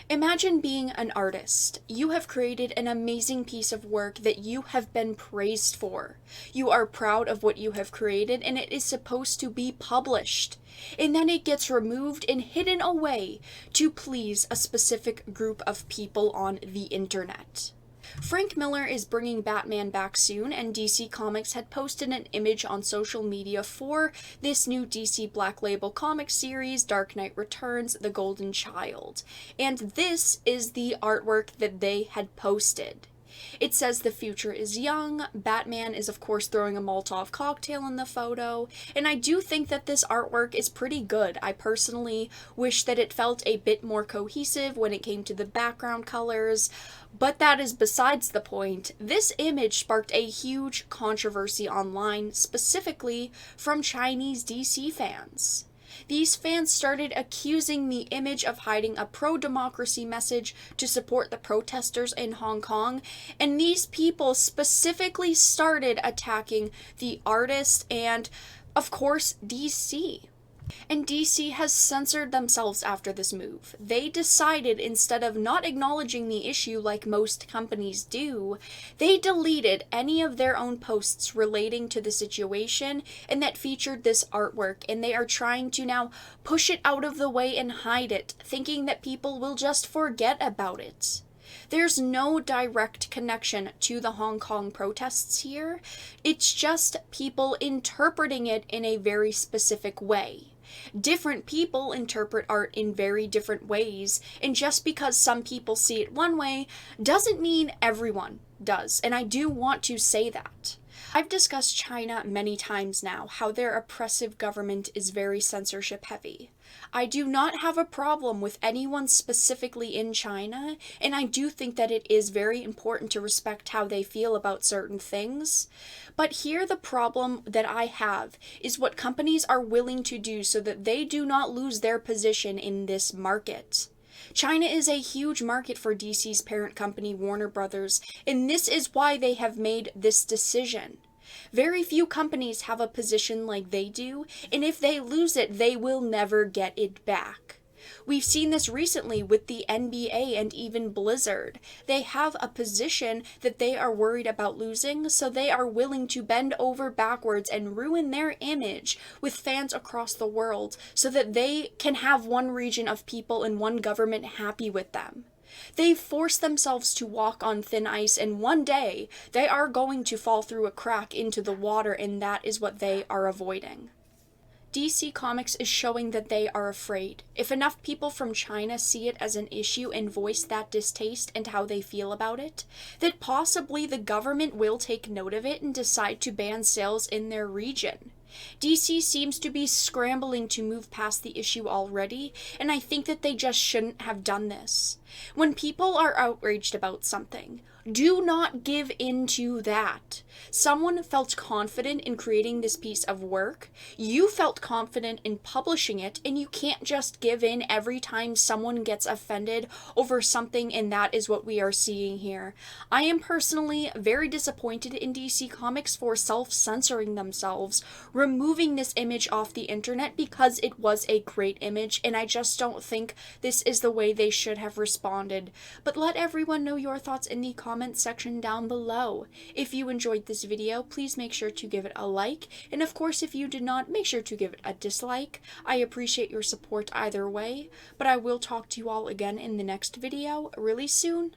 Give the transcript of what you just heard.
Imagine being an artist. You have created an amazing piece of work that you have been praised for. You are proud of what you have created and it is supposed to be published. And then it gets removed and hidden away to please a specific group of people on the internet. Frank Miller is bringing Batman back soon, and DC Comics had posted an image on social media for this new DC Black Label comic series, Dark Knight Returns: The Golden Child. And this is the artwork that they had posted. It says the future is young, Batman is of course throwing a Molotov cocktail in the photo, and I do think that this artwork is pretty good. I personally wish that it felt a bit more cohesive when it came to the background colors, but that is besides the point. This image sparked a huge controversy online, specifically from Chinese DC fans. These fans started accusing the image of hiding a pro-democracy message to support the protesters in Hong Kong, and these people specifically started attacking the artist and, of course, DC. And DC has censored themselves after this move. They decided, instead of not acknowledging the issue like most companies do, they deleted any of their own posts relating to the situation and that featured this artwork, and they are trying to now push it out of the way and hide it, thinking that people will just forget about it. There's no direct connection to the Hong Kong protests here. It's just people interpreting it in a very specific way. Different people interpret art in very different ways, and just because some people see it one way doesn't mean everyone does, and I do want to say that. I've discussed China many times now, how their oppressive government is very censorship heavy. I do not have a problem with anyone specifically in China, and I do think that it is very important to respect how they feel about certain things. But here the problem that I have is what companies are willing to do so that they do not lose their position in this market. China is a huge market for DC's parent company, Warner Brothers, and this is why they have made this decision. Very few companies have a position like they do, and if they lose it, they will never get it back. We've seen this recently with the NBA and even Blizzard. They have a position that they are worried about losing, so they are willing to bend over backwards and ruin their image with fans across the world so that they can have one region of people and one government happy with them. They force themselves to walk on thin ice, and one day they are going to fall through a crack into the water, and that is what they are avoiding. DC Comics is showing that they are afraid. If enough people from China see it as an issue and voice that distaste and how they feel about it, that possibly the government will take note of it and decide to ban sales in their region. DC seems to be scrambling to move past the issue already, and I think that they just shouldn't have done this. When people are outraged about something, do not give in to that. Someone felt confident in creating this piece of work. You felt confident in publishing it, and you can't just give in every time someone gets offended over something, and that is what we are seeing here. I am personally very disappointed in DC Comics for self-censoring themselves, removing this image off the internet because it was a great image, and I just don't think this is the way they should have responded. But let everyone know your thoughts in the comments section down below. If you enjoyed this video, please make sure to give it a like, and of course if you did not, make sure to give it a dislike. I appreciate your support either way, but I will talk to you all again in the next video really soon.